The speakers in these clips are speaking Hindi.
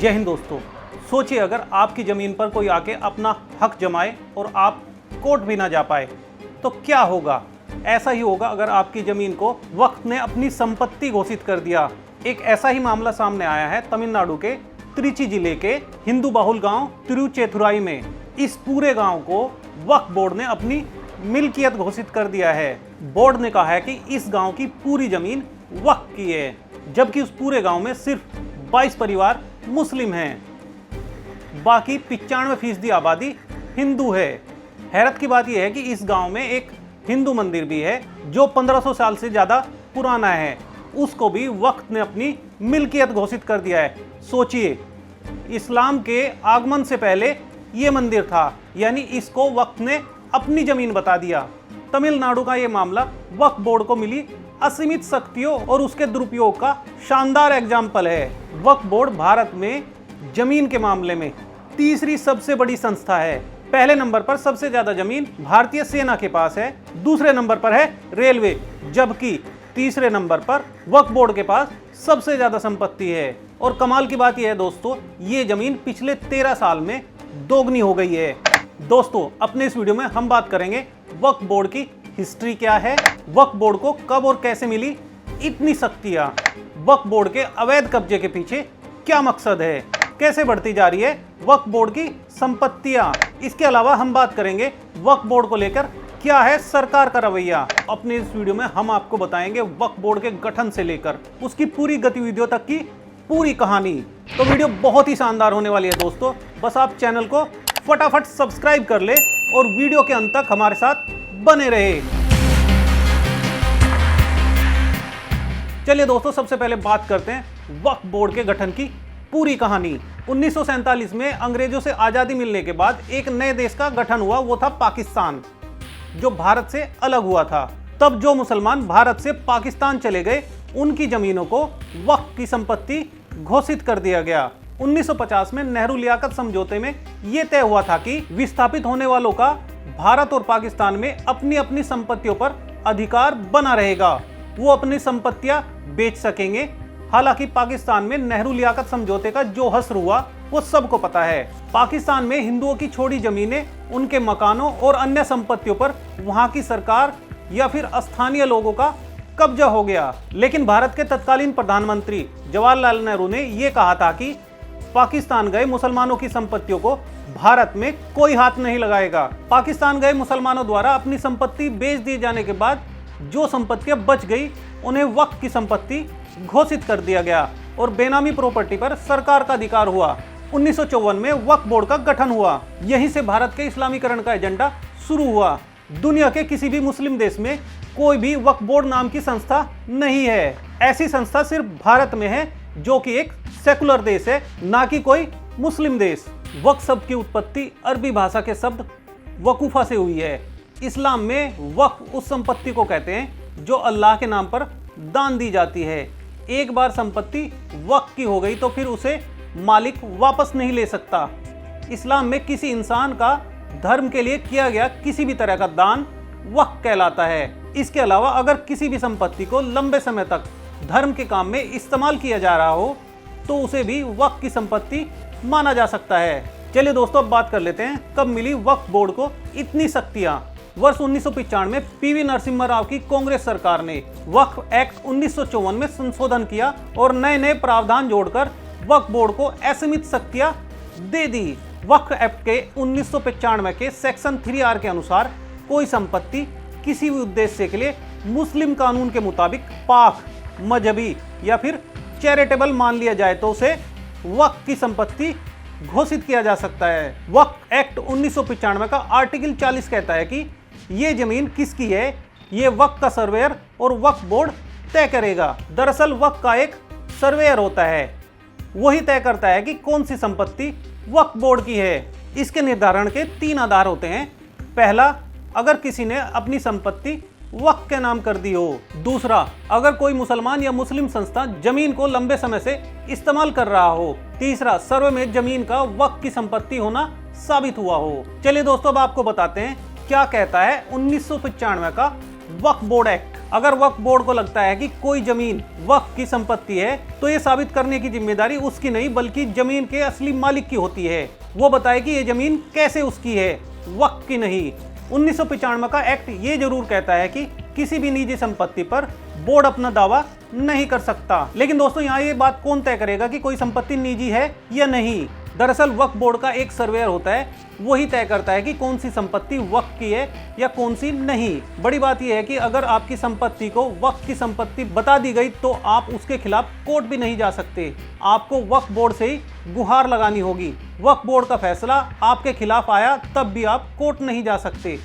जय हिंद दोस्तों। सोचिए अगर आपकी ज़मीन पर कोई आके अपना हक जमाए और आप कोर्ट भी ना जा पाए तो क्या होगा। ऐसा ही होगा अगर आपकी ज़मीन को वक्त ने अपनी संपत्ति घोषित कर दिया। एक ऐसा ही मामला सामने आया है तमिलनाडु के त्रिची जिले के हिंदू बहुल गांव तिरुचेथुराई में। इस पूरे गांव को वक्फ बोर्ड ने अपनी मिल्कियत घोषित कर दिया है। बोर्ड ने कहा है कि इस गांव की पूरी ज़मीन वक्फ की है, जबकि उस पूरे गांव में सिर्फ 22 परिवार मुस्लिम हैं। बाकी 95% आबादी हिंदू है। हैरत की बात यह है कि इस गांव में एक हिंदू मंदिर भी है जो 1500 साल से ज़्यादा पुराना है। उसको भी वक्त ने अपनी मिल्कियत घोषित कर दिया है। सोचिए, इस्लाम के आगमन से पहले ये मंदिर था, यानी इसको वक्त ने अपनी ज़मीन बता दिया। तमिलनाडु का ये मामला वक्फ बोर्ड को मिली असीमित शक्तियों और उसके दुरुपयोग का शानदार एग्जाम्पल है। वक्फ बोर्ड भारत में जमीन के मामले में तीसरी सबसे बड़ी संस्था है। पहले नंबर पर सबसे ज्यादा जमीन भारतीय सेना के पास है, दूसरे नंबर पर है रेलवे, जबकि तीसरे नंबर पर वक्फ बोर्ड के पास सबसे ज्यादा संपत्ति है। और कमाल की बात यह है दोस्तों, ये जमीन पिछले 13 साल में दोगुनी हो गई है। दोस्तों, अपने इस वीडियो में हम बात करेंगे वक्फ बोर्ड की हिस्ट्री क्या है, वक्फ बोर्ड को कब और कैसे मिली इतनी शक्तियां, वक्फ बोर्ड के अवैध कब्जे के पीछे क्या मकसद है, कैसे बढ़ती जा रही है वक्फ बोर्ड की संपत्तियां। इसके अलावा हम बात करेंगे वक्फ बोर्ड को लेकर क्या है सरकार का रवैया। अपने इस वीडियो में हम आपको बताएंगे वक्फ बोर्ड के गठन से लेकर उसकी पूरी गतिविधियों तक की पूरी कहानी। तो वीडियो बहुत ही शानदार होने वाली है दोस्तों। बस आप चैनल को फटाफट सब्सक्राइब कर ले और वीडियो के अंत तक हमारे साथ बने रहे। चलिए दोस्तों, सबसे पहले बात करते हैं वक्फ बोर्ड के गठन की पूरी कहानी। 1947 में अंग्रेजों से आजादी मिलने के बाद एक नए देश का गठन हुआ, वो था पाकिस्तान, जो भारत से अलग हुआ था। तब जो मुसलमान भारत से पाकिस्तान चले गए उनकी जमीनों को वक्फ की संपत्ति घोषित कर दिया गया। 1950 में नेहरू लियाकत समझौते में यह तय हुआ था कि विस्थापित होने वालों का भारत और पाकिस्तान में अपनी अपनी संपत्तियों पर अधिकार बना रहेगा। वो अपनी संपत्तियां बेच सकेंगे। हालांकि पाकिस्तान में नेहरू लियाकत समझौते का जो हश्र हुआ वो सबको पता है। पाकिस्तान में हिंदुओं की छोड़ी जमीनें, उनके मकानों और अन्य संपत्तियों पर वहां की सरकार या फिर स्थानीय लोगों का कब्जा हो गया। लेकिन भारत के तत्कालीन प्रधानमंत्री जवाहरलाल नेहरू ने यह कहा था कि पाकिस्तान गए मुसलमानों की संपत्तियों को भारत में कोई हाथ नहीं लगाएगा। पाकिस्तान गए मुसलमानों द्वारा अपनी संपत्ति बेच दिए जाने के बाद जो संपत्तियां बच गई उन्हें वक्फ की संपत्ति घोषित कर दिया गया और बेनामी प्रॉपर्टी पर सरकार का अधिकार हुआ। 1954 में वक्फ बोर्ड का गठन हुआ। यहीं से भारत के इस्लामीकरण का एजेंडा शुरू हुआ। दुनिया के किसी भी मुस्लिम देश में कोई भी वक्फ बोर्ड नाम की संस्था नहीं है। ऐसी संस्था सिर्फ भारत में है, जो कि एक सेकुलर देश है, ना कि कोई मुस्लिम देश। वक्फ शब्द की उत्पत्ति अरबी भाषा के शब्द वकूफा से हुई है। इस्लाम में वक्फ उस संपत्ति को कहते हैं जो अल्लाह के नाम पर दान दी जाती है। एक बार संपत्ति वक्फ की हो गई तो फिर उसे मालिक वापस नहीं ले सकता। इस्लाम में किसी इंसान का धर्म के लिए किया गया किसी भी तरह का दान वक्फ कहलाता है। इसके अलावा अगर किसी भी संपत्ति को लंबे समय तक धर्म के काम में इस्तेमाल किया जा रहा हो तो उसे भी वक्फ की संपत्ति माना जा सकता है। चलिए दोस्तों, अब बात कर लेते हैं कब मिली वक्फ बोर्ड को इतनी शक्तियां। वर्ष 1995 में पीवी नरसिम्हा राव की कांग्रेस सरकार ने वक्फ एक्ट 1954 में संशोधन किया और नए नए प्रावधान जोड़कर वक्फ बोर्ड को असीमित शक्तियां दे दी। वक्फ एक्ट के 1995 के सेक्शन 3R के अनुसार कोई संपत्ति किसी भी उद्देश्य के लिए मुस्लिम कानून के मुताबिक पाक, मजहबी या फिर चैरिटेबल मान लिया जाए तो उसे वक्फ की संपत्ति घोषित किया जा सकता है। वक्फ एक्ट 1995 का आर्टिकल 40 कहता है कि ये जमीन किसकी है, ये वक्फ का सर्वेयर और वक्फ बोर्ड तय करेगा। दरअसल वक्फ का एक सर्वेयर होता है, वही तय करता है कि कौन सी संपत्ति वक्फ बोर्ड की है। इसके निर्धारण के 3 आधार होते हैं। पहला, अगर किसी ने अपनी संपत्ति वक्फ के नाम कर दी हो। दूसरा, अगर कोई मुसलमान या मुस्लिम संस्था जमीन को लंबे समय से इस्तेमाल कर रहा हो। तीसरा, सर्वे में जमीन का वक्फ की संपत्ति होना साबित हुआ हो। चलिए दोस्तों, अब आपको बताते हैं क्या कहता है 1995 का वक्फ बोर्ड एक्ट। अगर वक्फ बोर्ड को लगता है कि कोई जमीन वक्फ की संपत्ति है तो ये साबित करने की जिम्मेदारी उसकी नहीं बल्कि जमीन के असली मालिक की होती है। वो बताए कि ये जमीन कैसे उसकी है, वक्फ की नहीं। 1995 का एक्ट ये जरूर कहता है कि किसी भी निजी संपत्ति पर बोर्ड अपना दावा नहीं कर सकता। लेकिन दोस्तों यहाँ ये बात कौन तय करेगा कि कोई संपत्ति निजी है या नहीं? दरअसल वक्फ बोर्ड का एक सर्वेयर होता है, वही तय करता है कि कौन सी संपत्ति वक्फ की है या कौन सी नहीं। बड़ी बात यह है कि अगर आपकी संपत्ति को वक्फ की संपत्ति बता दी गई तो आप उसके खिलाफ कोर्ट भी नहीं जा सकते। आपको वक्फ बोर्ड से ही गुहार लगानी होगी। वक्फ बोर्ड का फैसला आपके खिलाफ आया तब भी आप कोर्ट नहीं जा सकते,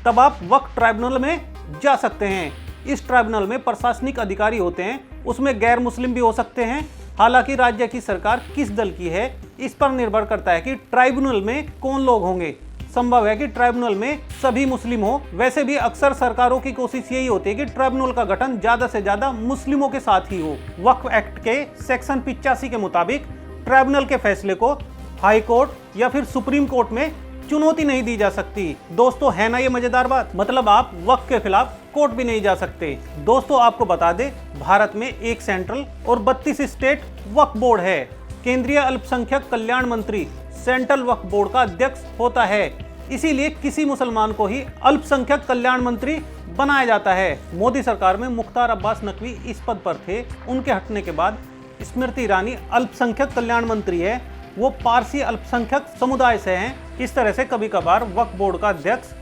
तब आप वक्फ ट्राइब्यूनल में जा सकते हैं। इस ट्राइब्यूनल में प्रशासनिक अधिकारी होते हैं, उसमें गैर मुस्लिम भी हो सकते हैं। हालांकि राज्य की सरकार किस दल की है इस पर निर्भर करता है कि ट्राइब्यूनल में कौन लोग होंगे। संभव है कि ट्राइब्यूनल में सभी मुस्लिम हो। वैसे भी अक्सर सरकारों की कोशिश यही होती है कि ट्राइब्यूनल का गठन ज्यादा से ज्यादा मुस्लिमों के साथ ही हो। वक्फ एक्ट के सेक्शन 85 के मुताबिक ट्राइब्यूनल के फैसले को हाई कोर्ट या फिर सुप्रीम कोर्ट में चुनौती नहीं दी जा सकती। दोस्तों है ना ये मजेदार बात? मतलब आप वक्फ के खिलाफ कोर्ट भी नहीं जा सकते। दोस्तों आपको बता दें, भारत में एक सेंट्रल और 32 स्टेट वक्फ बोर्ड है। केंद्रीय अल्पसंख्यक कल्याण मंत्री सेंट्रल वक्फ बोर्ड का अध्यक्ष होता है। इसीलिए किसी मुसलमान को ही अल्पसंख्यक कल्याण मंत्री बनाया जाता है। मोदी सरकार में मुख्तार अब्बास नकवी इस पद पर थे। उनके हटने के बाद स्मृति ईरानी अल्पसंख्यक कल्याण मंत्री है। वो पारसी अल्पसंख्यक समुदाय से हैं। इस तरह से कभी कभार वक्फ बोर्ड का अध्यक्ष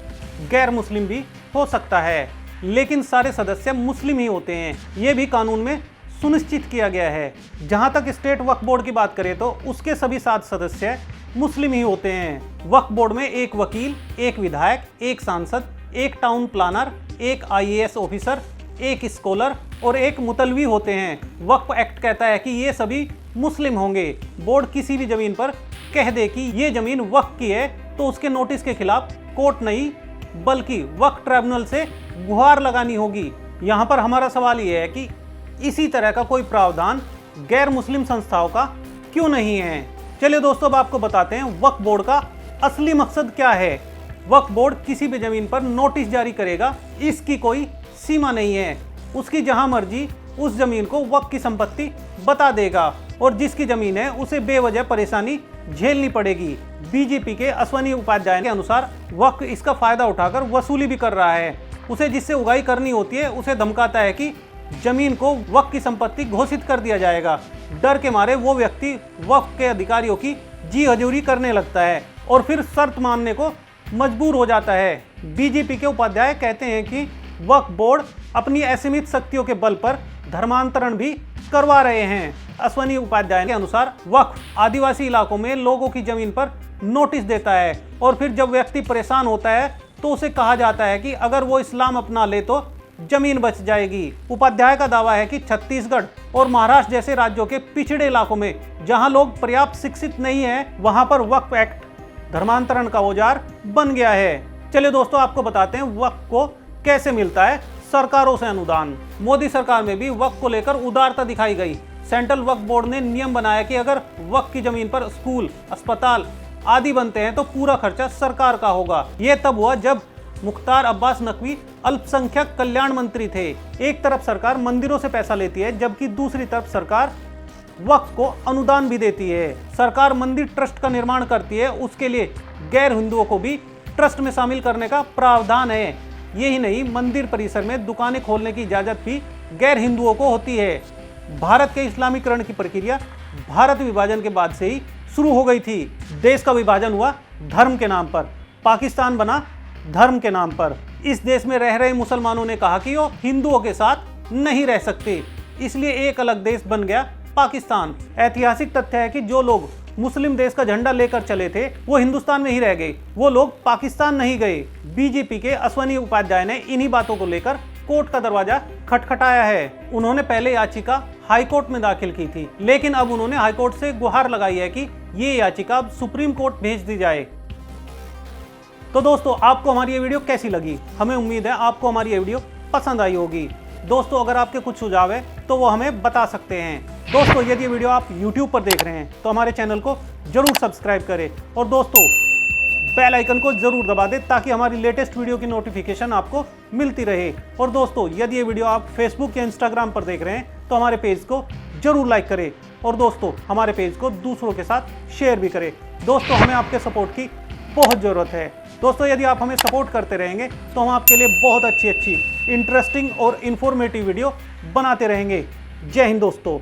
गैर मुस्लिम भी हो सकता है, लेकिन सारे सदस्य मुस्लिम ही होते हैं। ये भी कानून में सुनिश्चित किया गया है। जहां तक स्टेट वक्फ बोर्ड की बात करें तो उसके सभी 7 सदस्य मुस्लिम ही होते हैं। वक्फ बोर्ड में एक वकील, एक विधायक, एक सांसद, एक टाउन प्लानर, एक IAS ऑफिसर, एक स्कॉलर और एक मुतलवी होते हैं। वक्फ एक्ट कहता है कि ये सभी मुस्लिम होंगे। बोर्ड किसी भी जमीन पर कह दे कि ये जमीन वक्फ की है तो उसके नोटिस के खिलाफ कोर्ट नहीं बल्कि वक्फ ट्राइब्यूनल से गुहार लगानी होगी। यहाँ पर हमारा सवाल ये है कि इसी तरह का कोई प्रावधान गैर मुस्लिम संस्थाओं का क्यों नहीं है? चलिए दोस्तों अब आपको बताते हैं वक्फ बोर्ड का असली मकसद क्या है। वक्फ बोर्ड किसी भी जमीन पर नोटिस जारी करेगा, इसकी कोई सीमा नहीं है। उसकी जहां मर्जी उस जमीन को वक्फ की संपत्ति बता देगा और जिसकी जमीन है उसे बेवजह परेशानी झेलनी पड़ेगी। बीजेपी के अश्वनी उपाध्याय के अनुसार वक्फ इसका फायदा उठाकर वसूली भी कर रहा है। उसे जिससे उगाई करनी होती है उसे धमकाता है कि जमीन को वक्फ की संपत्ति घोषित कर दिया जाएगा। डर के मारे वो व्यक्ति वक्फ के अधिकारियों की जी हजूरी करने लगता है और फिर शर्त मानने को मजबूर हो जाता है। बीजेपी के उपाध्याय कहते हैं कि वक्फ बोर्ड अपनी असीमित शक्तियों के बल पर धर्मांतरण भी करवा रहे हैं। अश्वनी उपाध्याय के अनुसार वक्फ आदिवासी इलाकों में लोगों की जमीन पर नोटिस देता है और फिर जब व्यक्ति परेशान होता है तो उसे कहा जाता है कि अगर वो इस्लाम अपना ले तो जमीन बच जाएगी। उपाध्याय का दावा है कि छत्तीसगढ़ और महाराष्ट्र जैसे राज्यों के पिछड़े इलाकों में जहां लोग पर्याप्त शिक्षित नहीं है वहां पर वक्फ एक्ट धर्मांतरण का औजार बन गया है। चलिए दोस्तों आपको बताते हैं वक्फ को कैसे मिलता है सरकारों से अनुदान। मोदी सरकार में भी वक्फ को लेकर उदारता दिखाई गई। सेंट्रल वक्फ बोर्ड ने नियम बनाया कि अगर वक्फ की जमीन पर स्कूल, अस्पताल आदि बनते हैं तो पूरा खर्चा सरकार का होगा। यह तब हुआ जब मुख्तार अब्बास नकवी अल्पसंख्यक कल्याण मंत्री थे। एक तरफ सरकार मंदिरों से पैसा लेती है जबकि दूसरी तरफ सरकार वक्फ को अनुदान भी देती है। सरकार मंदिर ट्रस्ट का निर्माण करती है, उसके लिए गैर हिंदुओं को भी ट्रस्ट में शामिल करने का प्रावधान है। यही नहीं, मंदिर परिसर में दुकानें खोलने की इजाजत भी गैर हिंदुओं को होती है। भारत के इस्लामीकरण की प्रक्रिया भारत विभाजन के बाद से ही शुरू हो गई थी। देश का विभाजन हुआ धर्म के नाम पर, पाकिस्तान बना धर्म के नाम पर। इस देश में रह रहे मुसलमानों ने कहा कि वो हिंदुओं के साथ नहीं रह सकते, इसलिए एक अलग देश बन गया पाकिस्तान। ऐतिहासिक तथ्य है कि जो लोग मुस्लिम देश का झंडा लेकर चले थे वो हिंदुस्तान में ही रह गए, वो लोग पाकिस्तान नहीं गए। बीजेपी के अश्वनी उपाध्याय ने इन्हीं बातों को लेकर कोर्ट का दरवाजा खटखटाया है। उन्होंने पहले याचिका हाईकोर्ट में दाखिल की थी, लेकिन अब उन्होंने हाईकोर्ट से गुहार लगाई है कि ये याचिका अब सुप्रीम कोर्ट भेज दी जाए। तो दोस्तों आपको हमारी ये वीडियो कैसी लगी? हमें उम्मीद है आपको हमारी ये वीडियो पसंद आई होगी। दोस्तों अगर आपके कुछ सुझाव है तो वो हमें बता सकते हैं। दोस्तों यदि ये वीडियो आप YouTube पर देख रहे हैं तो हमारे चैनल को जरूर सब्सक्राइब करें और दोस्तों बेल आइकन को जरूर दबा दें ताकि हमारी लेटेस्ट वीडियो की नोटिफिकेशन आपको मिलती रहे। और दोस्तों, यदि ये वीडियो आप फेसबुक या इंस्टाग्राम पर देख रहे हैं तो हमारे पेज को जरूर लाइक करें और दोस्तों हमारे पेज को दूसरों के साथ शेयर भी करें। दोस्तों, हमें आपके सपोर्ट की बहुत ज़रूरत है। दोस्तों, यदि आप हमें सपोर्ट करते रहेंगे तो हम आपके लिए बहुत अच्छी इंटरेस्टिंग और इन्फॉर्मेटिव वीडियो बनाते रहेंगे। जय हिंद दोस्तों।